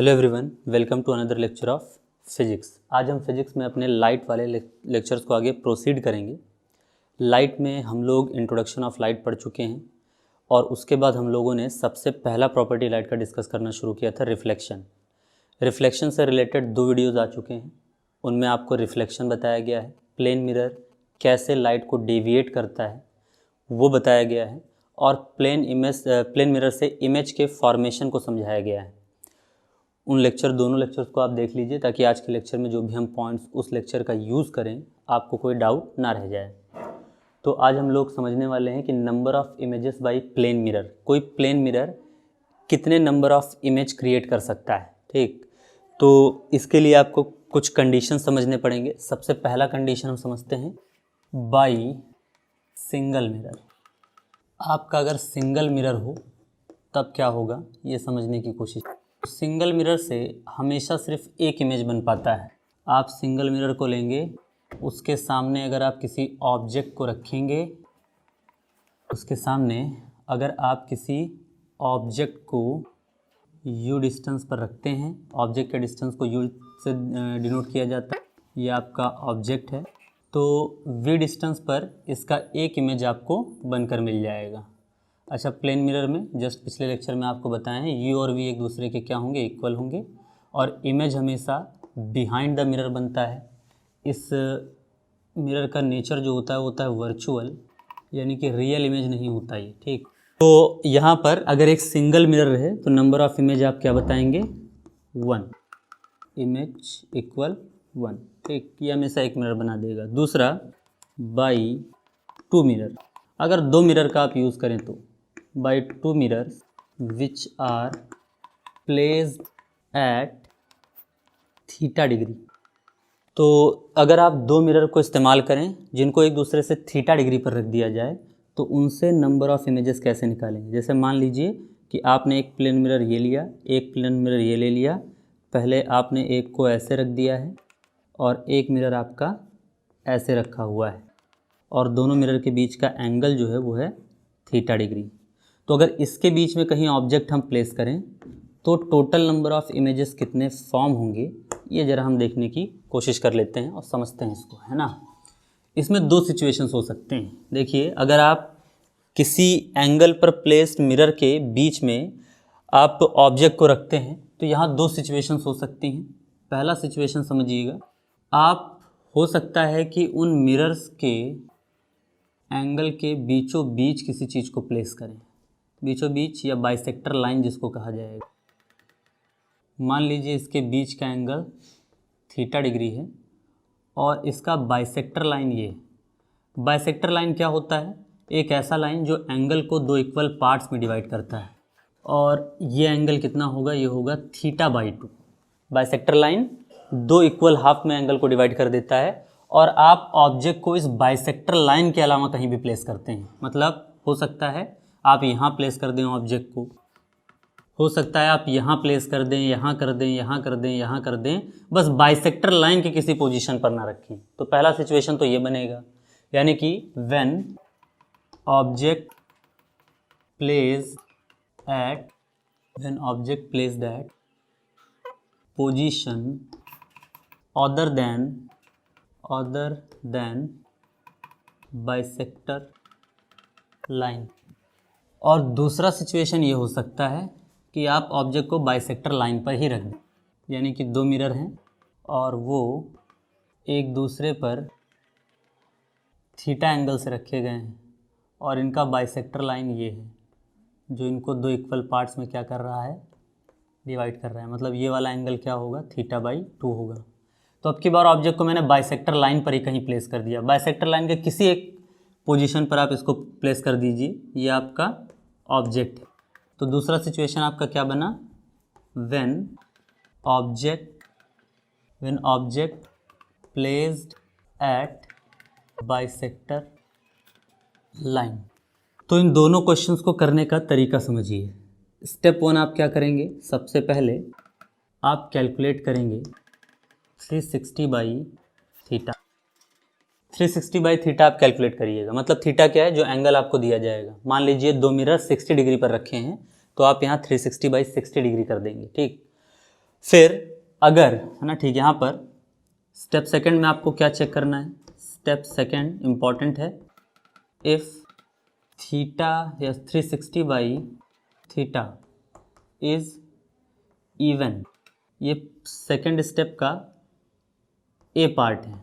Hello everyone, welcome to another lecture of physics. आज हम physics में अपने लाइट वाले लेक्चर्स को आगे प्रोसीड करेंगे। लाइट में हम लोग इंट्रोडक्शन ऑफ लाइट पढ़ चुके हैं और उसके बाद हम लोगों ने सबसे पहला प्रॉपर्टी लाइट का डिस्कस करना शुरू किया था, रिफ्लेक्शन। रिफ्लेक्शन से रिलेटेड 2 वीडियोज़ आ चुके हैं। उनमें आपको रिफ्लेक्शन बताया गया है, प्लेन मिरर कैसे लाइट को डेविएट करता है वो बताया गया है, और प्लेन मिरर से इमेज के फॉर्मेशन को समझाया गया है। दोनों लेक्चर्स को आप देख लीजिए ताकि आज के लेक्चर में जो भी हम पॉइंट्स उस लेक्चर का यूज़ करें आपको कोई डाउट ना रह जाए। तो आज हम लोग समझने वाले हैं कि number of images by plane mirror, कोई प्लेन मिरर कितने नंबर ऑफ़ इमेज क्रिएट कर सकता है। ठीक, तो इसके लिए आपको कुछ कंडीशन समझने पड़ेंगे। सबसे पहला कंडीशन हम समझते हैं बाई सिंगल मिरर। आपका अगर सिंगल मिरर हो तब क्या होगा ये समझने की कोशिश। सिंगल मिरर से हमेशा सिर्फ एक इमेज बन पाता है। आप सिंगल मिरर को लेंगे, उसके सामने अगर आप किसी ऑब्जेक्ट को रखेंगे, उसके सामने अगर आप किसी ऑब्जेक्ट को u डिस्टेंस पर रखते हैं, ऑब्जेक्ट के डिस्टेंस को u से डिनोट किया जाता है, ये आपका ऑब्जेक्ट है, तो v डिस्टेंस पर इसका एक इमेज आपको बनकर मिल जाएगा। अच्छा, प्लेन मिरर में जस्ट पिछले लेक्चर में आपको बताया है u और v एक दूसरे के क्या होंगे, इक्वल होंगे, और इमेज हमेशा बिहाइंड द मिरर बनता है। इस मिरर का नेचर जो होता है वर्चुअल, यानी कि रियल इमेज नहीं होता ये। ठीक, तो यहाँ पर अगर एक सिंगल मिरर रहे तो नंबर ऑफ़ इमेज आप क्या बताएंगे, 1, इमेज इक्वल 1। ठीक, ये हमेशा एक मिरर बना देगा। दूसरा बाई 2 मिरर, अगर 2 मिरर का आप यूज़ करें तो by 2 mirrors which are placed at theta degree. तो अगर आप 2 मिरर को इस्तेमाल करें जिनको एक दूसरे से थीटा डिग्री पर रख दिया जाए तो उनसे नंबर ऑफ़ इमेजेस कैसे निकालेंगे। जैसे मान लीजिए कि आपने एक प्लेन मिरर ये लिया, एक प्लेन मिरर ये ले लिया। पहले आपने एक को ऐसे रख दिया है और एक मिरर आपका ऐसे रखा हुआ है, और दोनों मिरर के बीच का एंगल जो है वो है थीटा डिग्री। तो अगर इसके बीच में कहीं ऑब्जेक्ट हम प्लेस करें तो टोटल नंबर ऑफ़ इमेजेस कितने फॉर्म होंगे, ये ज़रा हम देखने की कोशिश कर लेते हैं और समझते हैं इसको, है ना। इसमें 2 सिचुएशंस हो सकते हैं। देखिए, अगर आप किसी एंगल पर प्लेस्ड मिरर के बीच में आप ऑब्जेक्ट को रखते हैं तो यहाँ 2 सिचुएशंस हो सकती हैं। पहला सिचुएशन समझिएगा, आप हो सकता है कि उन मिरर्स के एंगल के बीचों बीच किसी चीज़ को प्लेस करें, बीचों बीच या बाइसेक्टर लाइन जिसको कहा जाएगा। मान लीजिए इसके बीच का एंगल थीटा डिग्री है और इसका बाइसेक्टर लाइन ये है। बाइसेक्टर लाइन क्या होता है, एक ऐसा लाइन जो एंगल को 2 इक्वल पार्ट्स में डिवाइड करता है, और ये एंगल कितना होगा, ये होगा theta by 2। Bisector line 2 equal half में एंगल को डिवाइड कर देता है, और आप ऑब्जेक्ट को इस बाइसेक्टर लाइन के अलावा कहीं भी प्लेस करते हैं। मतलब हो सकता है आप यहाँ प्लेस कर दें ऑब्जेक्ट को, हो सकता है आप यहाँ प्लेस कर दें, यहाँ कर दें, यहाँ कर दें, यहाँ कर दें, बस बाइसेक्टर लाइन के किसी पोजीशन पर ना रखें। तो पहला सिचुएशन तो ये बनेगा, यानी कि when object placed at position other than bisector line. और दूसरा सिचुएशन ये हो सकता है कि आप ऑब्जेक्ट को बाइसेक्टर लाइन पर ही रख दें, यानी कि 2 मिरर हैं और वो एक दूसरे पर थीटा एंगल से रखे गए हैं, और इनका बाइसेक्टर लाइन ये है जो इनको 2 इक्वल पार्ट्स में क्या कर रहा है, डिवाइड कर रहा है। मतलब ये वाला एंगल क्या होगा, थीटा बाई 2 होगा। तो अब की बार ऑब्जेक्ट को मैंने बाइसेक्टर लाइन पर ही कहीं प्लेस कर दिया। बाइसेक्टर लाइन के किसी एक पोजीशन पर आप इसको प्लेस कर दीजिए, ये आपका ऑब्जेक्ट है। तो दूसरा सिचुएशन आपका क्या बना, when object placed at bisector line. तो इन दोनों क्वेश्चंस को करने का तरीका समझिए। स्टेप 1 आप क्या करेंगे, सबसे पहले आप कैलकुलेट करेंगे 360 बाई थीटा। 360 बाई थीटा आप कैलकुलेट करिएगा। मतलब थीटा क्या है, जो एंगल आपको दिया जाएगा। मान लीजिए 2 मिरर 60 डिग्री पर रखे हैं तो आप यहाँ 360 बाई 60 डिग्री कर देंगे। ठीक, फिर अगर है ना, ठीक, यहाँ पर स्टेप सेकंड में आपको क्या चेक करना है, स्टेप सेकंड इम्पॉर्टेंट है, इफ़ थीटा या 360 बाई थीटा इज़ इवन, ये सेकंड स्टेप का ए पार्ट है।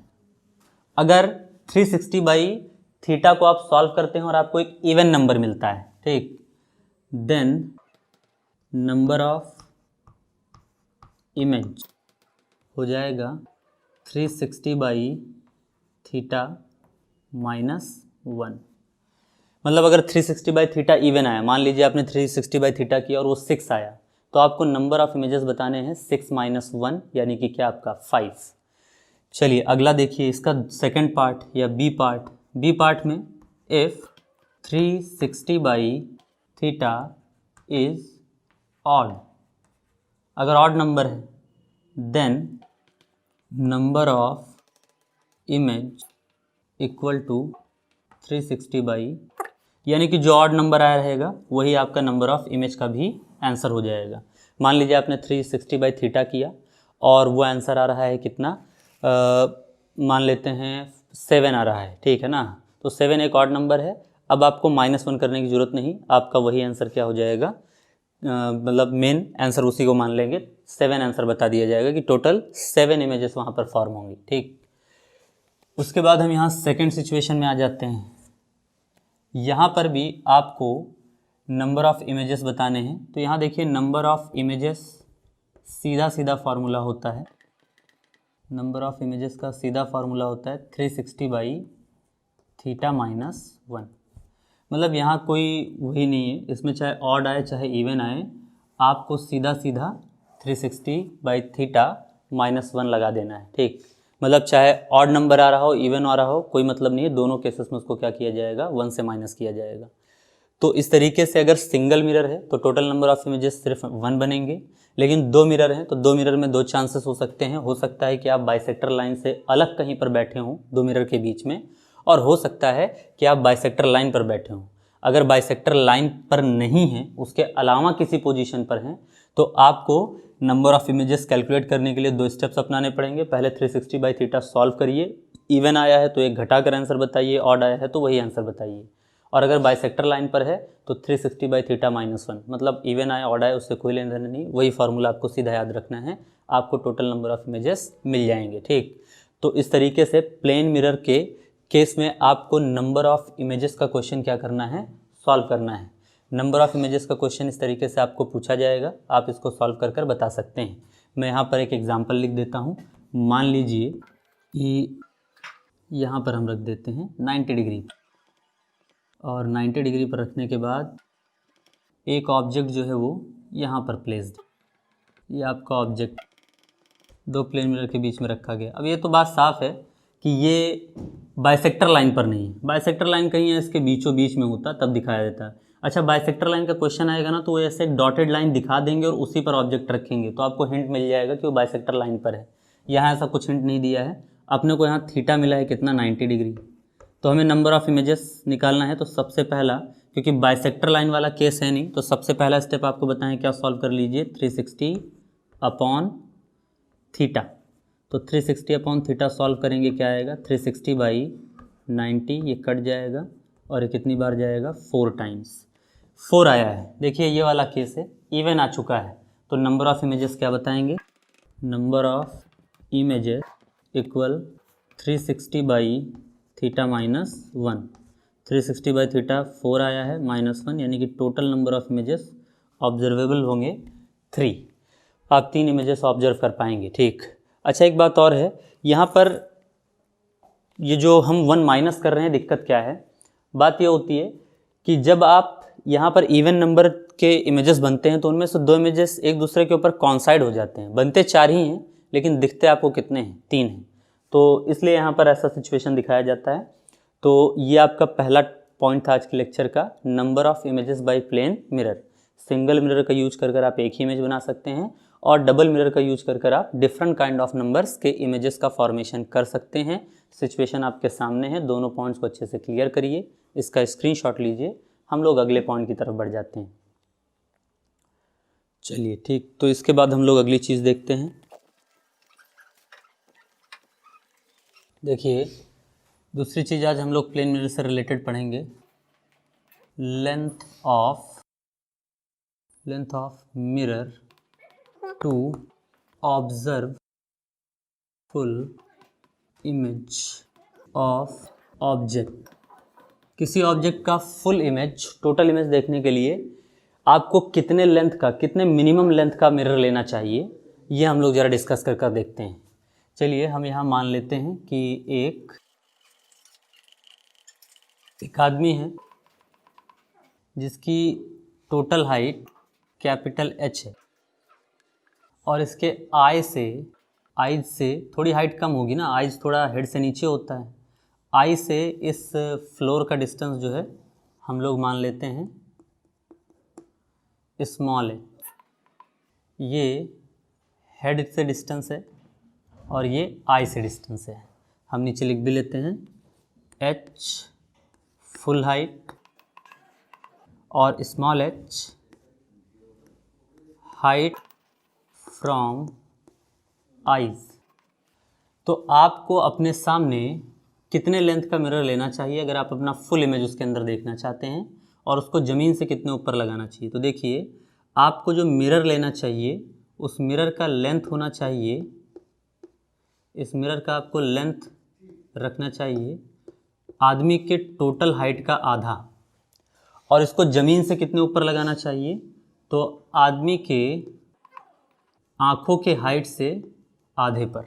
अगर 360 बाई थीटा को आप सॉल्व करते हैं और आपको एक इवन नंबर मिलता है, ठीक, देन नंबर ऑफ इमेज हो जाएगा 360 बाई थीटा माइनस 1। मतलब अगर 360 बाई थीटा इवन आया, मान लीजिए आपने 360 बाई थीटा किया और वो 6 आया, तो आपको नंबर ऑफ इमेजेस बताने हैं 6 माइनस 1, यानी कि क्या आपका 5। चलिए अगला देखिए, इसका सेकंड पार्ट या बी पार्ट। बी पार्ट में if 360 by theta is odd, अगर ऑड नंबर है then number of image equal to 360 by, यानी कि जो ऑड नंबर आया रहेगा वही आपका नंबर ऑफ इमेज का भी आंसर हो जाएगा। मान लीजिए आपने 360 बाई थीटा किया और वो आंसर आ रहा है कितना, मान लेते हैं 7 आ रहा है, ठीक है ना, तो 7 एक ऑड नंबर है। अब आपको -1 करने की ज़रूरत नहीं, आपका वही आंसर क्या हो जाएगा, मतलब मेन आंसर उसी को मान लेंगे, 7 आंसर बता दिया जाएगा कि टोटल 7 इमेजेस वहाँ पर फॉर्म होंगी, ठीक। उसके बाद हम यहाँ सेकंड सिचुएशन में आ जाते हैं। यहाँ पर भी आपको नंबर ऑफ़ इमेजेस बताने हैं, तो यहाँ देखिए नंबर ऑफ़ इमेजेस सीधा सीधा फार्मूला होता है, नंबर ऑफ़ इमेजेस का सीधा फार्मूला होता है 360 बाई थीटा माइनस 1। मतलब यहाँ कोई वही नहीं है, इसमें चाहे ऑड आए चाहे इवन आए, आपको सीधा सीधा 360 बाई थीटा माइनस 1 लगा देना है, ठीक। मतलब चाहे ऑड नंबर आ रहा हो इवन आ रहा हो, कोई मतलब नहीं है, दोनों केसेस में उसको क्या किया जाएगा, 1 से माइनस किया जाएगा। तो इस तरीके से अगर सिंगल मिरर है तो टोटल नंबर ऑफ इमेजेस सिर्फ 1 बनेंगे, लेकिन 2 मिरर हैं तो 2 मिरर में 2 चांसेस हो सकते हैं। हो सकता है कि आप बाइसेक्टर लाइन से अलग कहीं पर बैठे हों 2 मिरर के बीच में, और हो सकता है कि आप बाइसेक्टर लाइन पर बैठे हों। अगर बाइसेक्टर लाइन पर नहीं है, उसके अलावा किसी पोजीशन पर हैं, तो आपको नंबर ऑफ इमेजेस कैलकुलेट करने के लिए 2 स्टेप्स अपनाने पड़ेंगे। पहले 360 बाई थीटा सॉल्व करिए, इवन आया है तो एक घटाकर आंसर बताइए, ऑड आया है तो वही आंसर बताइए। और अगर बाइसेक्टर लाइन पर है तो 360 बाई थीटा माइनस 1, मतलब इवन आए ऑड आए उससे कोई लेन देन नहीं, वही फार्मूला आपको सीधा याद रखना है, आपको टोटल नंबर ऑफ इमेजेस मिल जाएंगे, ठीक। तो इस तरीके से प्लेन मिरर के केस में आपको नंबर ऑफ इमेजेस का क्वेश्चन क्या करना है, सॉल्व करना है। नंबर ऑफ इमेजेस का क्वेश्चन इस तरीके से आपको पूछा जाएगा, आप इसको सॉल्व कर बता सकते हैं। मैं यहाँ पर एक एग्जाम्पल लिख देता हूँ। मान लीजिए कि यहाँ पर हम रख देते हैं 90 डिग्री, और 90 डिग्री पर रखने के बाद एक ऑब्जेक्ट जो है वो यहाँ पर प्लेस्ड, ये आपका ऑब्जेक्ट 2 प्लेन मिरर के बीच में रखा गया। अब ये तो बात साफ है कि ये बाइसेक्टर लाइन पर नहीं है, बाइसेक्टर लाइन कहीं है इसके बीचों बीच में होता तब दिखाया देता है। अच्छा, बाइसेक्टर लाइन का क्वेश्चन आएगा ना तो वो ऐसे एक डॉटेड लाइन दिखा देंगे और उसी पर ऑब्जेक्ट रखेंगे, तो आपको हिंट मिल जाएगा कि वो बाइसेक्टर लाइन पर है। यहाँ ऐसा कुछ हिंट नहीं दिया है, अपने को यहाँ थीटा मिला है कितना, 90 डिग्री। तो हमें नंबर ऑफ़ इमेजेस निकालना है, तो सबसे पहला, क्योंकि बाइसेक्टर लाइन वाला केस है नहीं, तो सबसे पहला स्टेप आपको बताएं क्या, सॉल्व कर लीजिए 360 अपॉन थीटा। तो 360 अपॉन थीटा सॉल्व करेंगे, क्या आएगा 360 बाई 90, ये कट जाएगा और ये कितनी बार जाएगा, 4 टाइम्स, 4 आया है। देखिए ये वाला केस है, इवन आ चुका है, तो नंबर ऑफ़ इमेजेस क्या बताएंगे, number of images equal 360 by theta minus 1। 360 by theta 4 आया है, -1, यानी कि total number of images observable होंगे 3। आप 3 इमेजेस ऑब्जर्व कर पाएंगे, ठीक। अच्छा, एक बात और है, यहाँ पर ये जो हम 1 माइनस कर रहे हैं, दिक्कत क्या है, बात ये होती है कि जब आप यहाँ पर इवन नंबर के इमेजेस बनते हैं तो उनमें से 2 इमेजेस एक दूसरे के ऊपर कॉन्साइड हो जाते हैं। बनते 4 ही हैं लेकिन दिखते आपको कितने हैं, 3 हैं, तो इसलिए यहाँ पर ऐसा सिचुएशन दिखाया जाता है। तो ये आपका पहला पॉइंट था आज के लेक्चर का, number of images by plane mirror. Single mirror का यूज कर आप एक ही इमेज बना सकते हैं, और डबल मिरर का यूज कर आप डिफरेंट काइंड ऑफ नंबर्स के इमेजेस का फॉर्मेशन कर सकते हैं। सिचुएशन आपके सामने है, दोनों पॉइंट्स को अच्छे से क्लियर करिए, इसका स्क्रीनशॉट लीजिए, हम लोग अगले पॉइंट की तरफ बढ़ जाते हैं। चलिए ठीक, तो इसके बाद हम लोग अगली चीज़ देखते हैं। देखिए दूसरी चीज़ आज हम लोग प्लेन मिरर से रिलेटेड पढ़ेंगे। Length of mirror to observe full image of object. किसी ऑब्जेक्ट का फुल इमेज, टोटल इमेज देखने के लिए आपको कितने लेंथ का, कितने मिनिमम लेंथ का मिरर लेना चाहिए, ये हम लोग ज़रा डिस्कस कर देखते हैं। चलिए हम यहाँ मान लेते हैं कि एक आदमी है जिसकी टोटल हाइट कैपिटल H है और इसके आइज से थोड़ी हाइट कम होगी ना, आइज थोड़ा हेड से नीचे होता है। आई से इस फ्लोर का डिस्टेंस जो है हम लोग मान लेते हैं स्मॉल है। ये हेड से डिस्टेंस है और ये आई से डिस्टेंस है। हम नीचे लिख भी लेते हैं H फुल हाइट और small h height from eyes. तो आपको अपने सामने कितने लेंथ का मिरर लेना चाहिए अगर आप अपना फुल इमेज उसके अंदर देखना चाहते हैं, और उसको ज़मीन से कितने ऊपर लगाना चाहिए। तो देखिए आपको जो मिरर लेना चाहिए उस मिरर का लेंथ होना चाहिए, इस मिरर का आपको लेंथ रखना चाहिए आदमी के टोटल हाइट का आधा, और इसको ज़मीन से कितने ऊपर लगाना चाहिए, तो आदमी के आँखों के हाइट से आधे पर।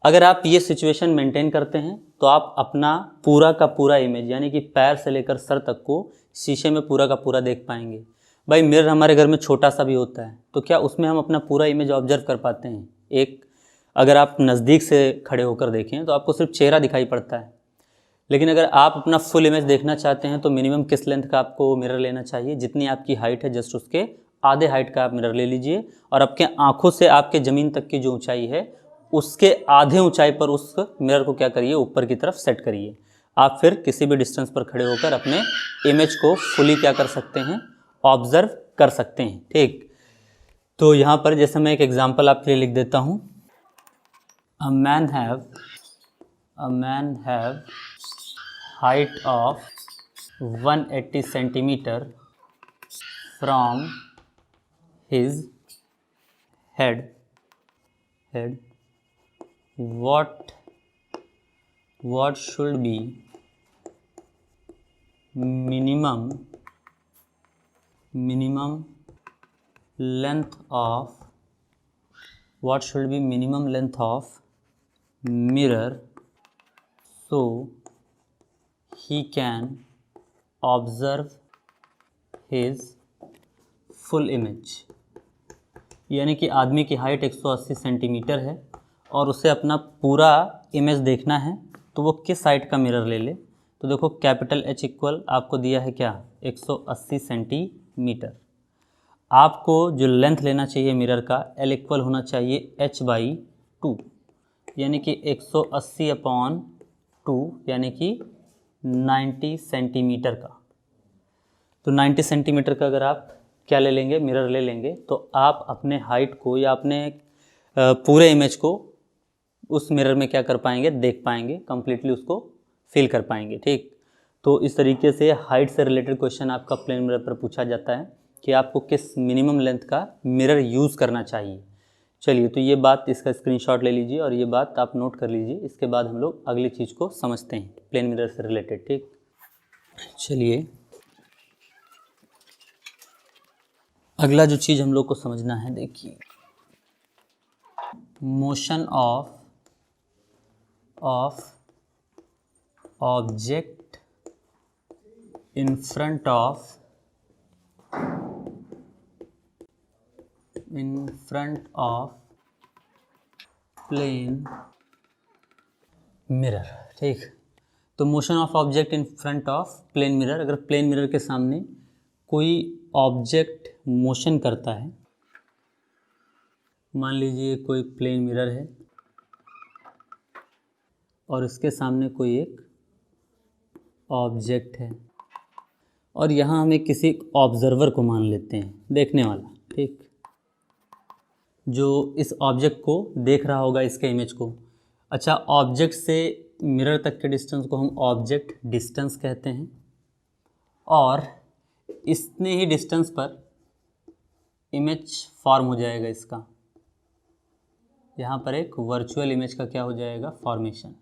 अगर आप ये सिचुएशन मेंटेन करते हैं तो आप अपना पूरा का पूरा इमेज यानी कि पैर से लेकर सर तक को शीशे में पूरा का पूरा देख पाएंगे। भाई मिरर हमारे घर में छोटा सा भी होता है तो क्या उसमें हम अपना पूरा इमेज ऑब्जर्व कर पाते हैं? एक अगर आप नज़दीक से खड़े होकर देखें तो आपको सिर्फ चेहरा दिखाई पड़ता है, लेकिन अगर आप अपना फुल इमेज देखना चाहते हैं तो मिनिमम किस लेंथ का आपको मिरर लेना चाहिए? जितनी आपकी हाइट है जस्ट उसके आधे हाइट का आप मिरर ले लीजिए, और आपके आँखों से आपके ज़मीन तक की जो ऊंचाई है उसके आधे ऊंचाई पर उस मिरर को क्या करिए, ऊपर की तरफ सेट करिए। आप फिर किसी भी डिस्टेंस पर खड़े होकर अपने इमेज को फुली क्या कर सकते हैं, ऑब्जर्व कर सकते हैं। ठीक, तो यहाँ पर जैसे मैं एक एग्जांपल आपके लिए लिख देता हूँ। A man have height of 180 centimetre from his head what should be minimum length of mirror so he can observe his full image। यानी कि आदमी की हाइट 180 सेंटीमीटर है और उसे अपना पूरा इमेज देखना है, तो वो किस हाइट का मिरर ले ले। तो देखो कैपिटल H इक्वल आपको दिया है क्या, 180 सेंटीमीटर। आपको जो लेंथ लेना चाहिए मिरर का, L इक्वल होना चाहिए H/2 यानी कि 180/2 यानी कि 90 सेंटीमीटर का। तो 90 सेंटीमीटर का अगर आप क्या ले लेंगे, मिरर ले लेंगे, तो आप अपने हाइट को या अपने पूरे इमेज को उस मिरर में क्या कर पाएंगे, देख पाएंगे, कंप्लीटली उसको फील कर पाएंगे। ठीक, तो इस तरीके से हाइट से रिलेटेड क्वेश्चन आपका प्लेन मिरर पर पूछा जाता है कि आपको किस मिनिमम लेंथ का मिरर यूज़ करना चाहिए। चलिए, तो ये बात, इसका स्क्रीनशॉट ले लीजिए और ये बात आप नोट कर लीजिए। इसके बाद हम लोग अगली चीज़ को समझते हैं प्लेन मिरर से रिलेटेड। ठीक, चलिए अगला जो चीज़ हम लोग को समझना है, देखिए motion of object in front of plane mirror. ठीक, तो motion of object in front of plane mirror, अगर प्लेन मिरर के सामने कोई ऑब्जेक्ट मोशन करता है, मान लीजिए कोई प्लेन मिरर है और इसके सामने कोई एक ऑब्जेक्ट है, और यहाँ हमें किसी ऑब्जर्वर को मान लेते हैं, देखने वाला। ठीक, जो इस ऑब्जेक्ट को देख रहा होगा, इसके इमेज को। अच्छा, ऑब्जेक्ट से मिरर तक के डिस्टेंस को हम ऑब्जेक्ट डिस्टेंस कहते हैं, और इतने ही डिस्टेंस पर इमेज फॉर्म हो जाएगा इसका। यहाँ पर एक वर्चुअल इमेज का क्या हो जाएगा, फॉर्मेशन।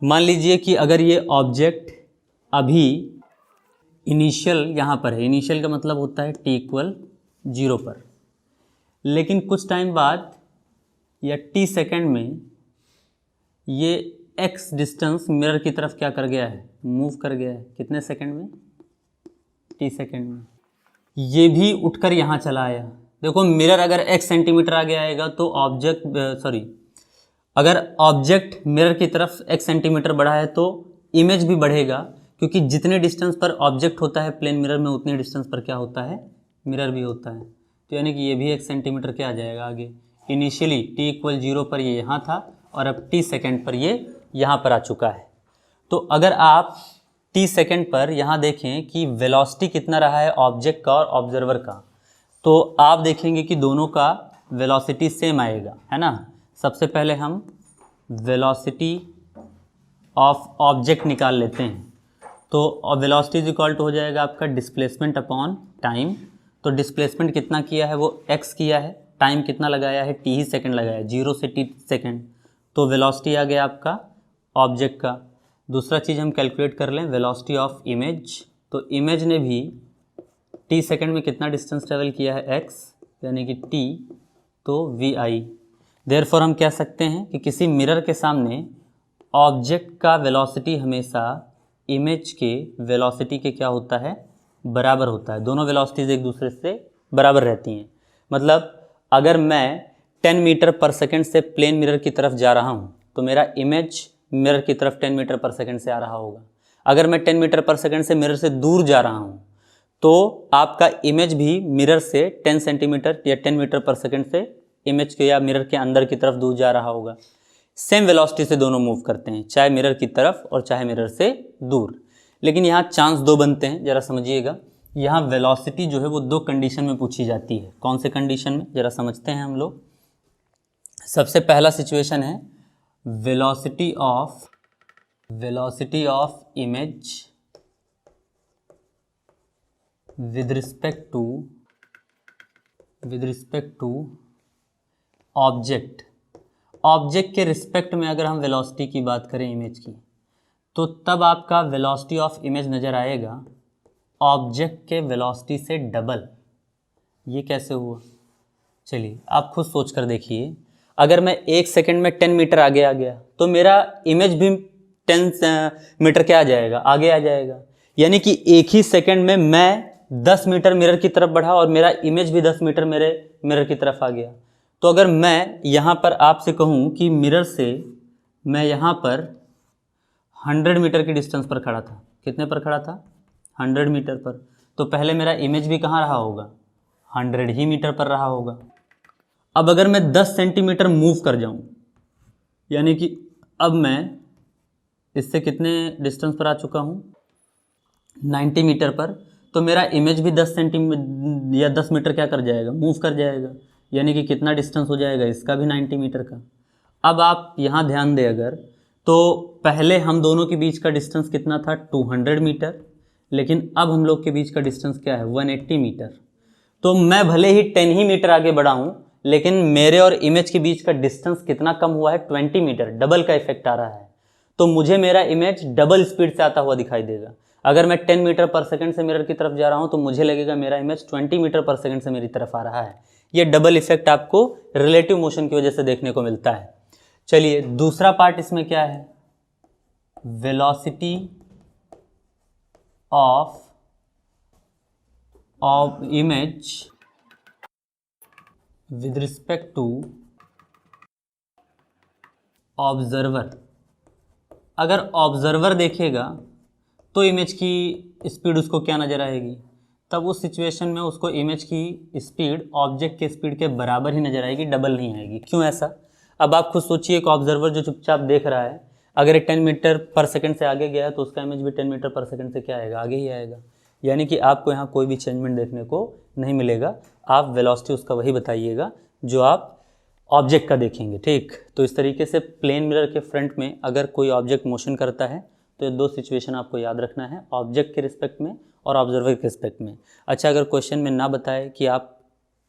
मान लीजिए कि अगर ये ऑब्जेक्ट अभी इनिशियल यहाँ पर है, इनिशियल का मतलब होता है t=0 पर, लेकिन कुछ टाइम बाद या t सेकेंड में ये x डिस्टेंस मिरर की तरफ क्या कर गया है, मूव कर गया है। कितने सेकेंड में, t सेकेंड में। ये भी उठकर यहाँ चला आया। देखो, मिरर अगर x सेंटीमीटर आगे आएगा तो अगर ऑब्जेक्ट मिरर की तरफ x सेंटीमीटर बढ़ा है तो इमेज भी बढ़ेगा, क्योंकि जितने डिस्टेंस पर ऑब्जेक्ट होता है प्लेन मिरर में, उतने डिस्टेंस पर क्या होता है, मिरर भी होता है। तो यानी कि ये भी 1 सेंटीमीटर क्या आ जाएगा आगे। इनिशियली t=0 पर ये यहाँ था, और अब t सेकेंड पर ये यहाँ पर आ चुका है। तो अगर आप t सेकेंड पर यहाँ देखें कि वेलोसिटी कितना रहा है ऑब्जेक्ट का और ऑब्जर्वर का, तो आप देखेंगे कि दोनों का वेलोसिटी सेम आएगा, है ना। सबसे पहले हम वेलोसिटी ऑफ ऑब्जेक्ट निकाल लेते हैं। तो वेलोसिटी इज इक्वल टू हो जाएगा आपका डिस्प्लेसमेंट अपॉन टाइम। तो डिस्प्लेसमेंट कितना किया है, वो x किया है, टाइम कितना लगाया है, t ही सेकंड लगाया है, 0 से t सेकंड। तो वेलोसिटी आ गया आपका ऑब्जेक्ट का। दूसरा चीज़ हम कैलकुलेट कर लें, वेलोसिटी ऑफ इमेज। तो इमेज ने भी t सेकंड में कितना डिस्टेंस ट्रेवल किया है, x, यानी कि t, तो vi। देयरफॉर हम कह सकते हैं कि किसी मिरर के सामने ऑब्जेक्ट का वेलोसिटी हमेशा इमेज के वेलोसिटी के क्या होता है, बराबर होता है। दोनों वेलोसिटीज़ एक दूसरे से बराबर रहती हैं। मतलब अगर मैं 10 मीटर पर सेकंड से प्लेन मिरर की तरफ जा रहा हूँ तो मेरा इमेज मिरर की तरफ 10 मीटर पर सेकंड से आ रहा होगा। अगर मैं 10 मीटर पर सेकंड से मिरर से दूर जा रहा हूँ तो आपका इमेज भी मिरर से 10 सेंटीमीटर या 10 मीटर पर सेकंड से इमेज के या मिरर के अंदर की तरफ दूर जा रहा होगा। सेम वेलोसिटी से दोनों मूव करते हैं, चाहे मिरर की तरफ और चाहे मिरर से दूर। लेकिन यहाँ चांस दो बनते हैं, ज़रा समझिएगा। यहाँ वेलोसिटी जो है वो 2 कंडीशन में पूछी जाती है। कौन से कंडीशन में, ज़रा समझते हैं हम लोग। सबसे पहला सिचुएशन है velocity of image with respect to object. Object के रिस्पेक्ट में अगर हम वेलोसिटी की बात करें इमेज की, तो तब आपका वेलोसिटी ऑफ इमेज नज़र आएगा ऑब्जेक्ट के वेलोसिटी से डबल। ये कैसे हुआ, चलिए आप खुद सोच कर देखिए। अगर मैं 1 सेकंड में 10 मीटर आगे आ गया तो मेरा इमेज भी 10 मीटर क्या आ जाएगा, आगे आ जाएगा। यानी कि एक ही सेकंड में मैं 10 मीटर मिरर की तरफ बढ़ा और मेरा इमेज भी 10 मीटर मेरे मिरर की तरफ आ गया। तो अगर मैं यहाँ पर आपसे कहूँ कि मिरर से मैं यहाँ पर 100 मीटर की डिस्टेंस पर खड़ा था, कितने पर खड़ा था, 100 मीटर पर, तो पहले मेरा इमेज भी कहाँ रहा होगा, 100 ही मीटर पर रहा होगा। अब अगर मैं 10 सेंटीमीटर मूव कर जाऊँ, यानी कि अब मैं इससे कितने डिस्टेंस पर आ चुका हूँ, 90 मीटर पर, तो मेरा इमेज भी 10 सेंटीमीटर या 10 मीटर क्या कर जाएगा, मूव कर जाएगा। यानी कि कितना डिस्टेंस हो जाएगा इसका भी 90 मीटर का। अब आप यहाँ ध्यान दें अगर, तो पहले हम दोनों के बीच का डिस्टेंस कितना था, 200 मीटर, लेकिन अब हम लोग के बीच का डिस्टेंस क्या है, 180 मीटर। तो मैं भले ही 10 ही मीटर आगे बढ़ा हूँ, लेकिन मेरे और इमेज के बीच का डिस्टेंस कितना कम हुआ है, 20 मीटर। डबल का इफेक्ट आ रहा है, तो मुझे मेरा इमेज डबल स्पीड से आता हुआ दिखाई देगा। अगर मैं 10 मीटर पर सेकंड से मिरर की तरफ जा रहा हूँ तो मुझे लगेगा मेरा इमेज 20 मीटर पर सेकंड से मेरी तरफ आ रहा है। ये डबल इफेक्ट आपको रिलेटिव मोशन की वजह से देखने को मिलता है। चलिए दूसरा पार्ट इसमें क्या है, velocity of image with respect to observer. अगर ऑब्जर्वर देखेगा तो इमेज की स्पीड उसको क्या नज़र आएगी, तब उस सिचुएशन में उसको इमेज की स्पीड ऑब्जेक्ट के स्पीड के बराबर ही नज़र आएगी, डबल नहीं आएगी। क्यों ऐसा, अब आप खुद सोचिए। एक ऑब्जर्वर जो चुपचाप देख रहा है, अगर 10 मीटर पर सेकंड से आगे गया तो उसका इमेज भी 10 मीटर पर सेकंड से क्या आएगा, आगे ही आएगा। यानी कि आपको यहाँ कोई भी चेंजमेंट देखने को नहीं मिलेगा। आप वेलोसिटी उसका वही बताइएगा जो आप ऑब्जेक्ट का देखेंगे। ठीक, तो इस तरीके से प्लेन मिरर के फ्रंट में अगर कोई ऑब्जेक्ट मोशन करता है तो ये दो सिचुएशन आपको याद रखना है, ऑब्जेक्ट के रिस्पेक्ट में और ऑब्जर्वर के रिस्पेक्ट में। अच्छा, अगर क्वेश्चन में ना बताए कि आप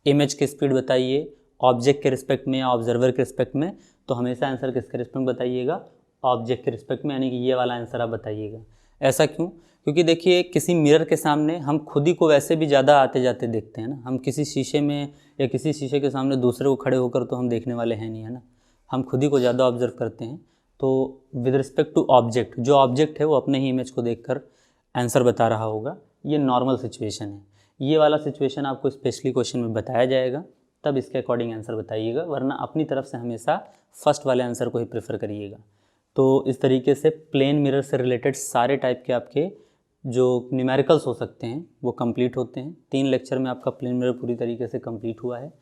इमेज की स्पीड बताइए ऑब्जेक्ट के रिस्पेक्ट में या ऑब्जर्वर के रिस्पेक्ट में, तो हमेशा आंसर किसके रिस्पेक्ट में बताइएगा, ऑब्जेक्ट के रिस्पेक्ट में, यानी कि ये वाला आंसर आप बताइएगा। ऐसा क्यों? क्योंकि देखिए किसी मिरर के सामने हम खुद ही को वैसे भी ज़्यादा आते जाते देखते हैं ना, हम किसी शीशे में या किसी शीशे के सामने दूसरे को खड़े होकर तो हम देखने वाले हैं नहीं, है ना, हम खुद ही को ज़्यादा ऑब्जर्व करते हैं। तो विद रिस्पेक्ट टू ऑब्जेक्ट, जो ऑब्जेक्ट है वो अपने ही इमेज को देखकर आंसर बता रहा होगा, ये नॉर्मल सिचुएशन है। ये वाला सिचुएशन आपको स्पेशली क्वेश्चन में बताया जाएगा, तब इसके अकॉर्डिंग आंसर बताइएगा, वरना अपनी तरफ से हमेशा फर्स्ट वाले आंसर को ही प्रेफर करिएगा। तो इस तरीके से प्लेन मिरर से रिलेटेड सारे टाइप के आपके जो न्यूमेरिकल्स हो सकते हैं वो कंप्लीट होते हैं। 3 लेक्चर में आपका प्लेन मिरर पूरी तरीके से कंप्लीट हुआ है।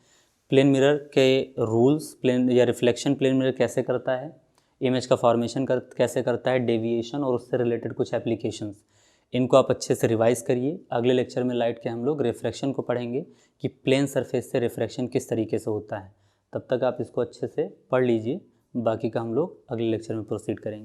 प्लेन मिरर के रूल्स, प्लेन या रिफ्लेक्शन प्लेन मिरर कैसे करता है, इमेज का फॉर्मेशन कैसे करता है, डेविएशन और उससे रिलेटेड कुछ एप्लीकेशंस, इनको आप अच्छे से रिवाइज करिए। अगले लेक्चर में लाइट के हम लोग रिफ्लेक्शन को पढ़ेंगे कि प्लेन सरफेस से रिफ्लेक्शन किस तरीके से होता है। तब तक आप इसको अच्छे से पढ़ लीजिए, बाकी का हम लोग अगले लेक्चर में प्रोसीड करेंगे।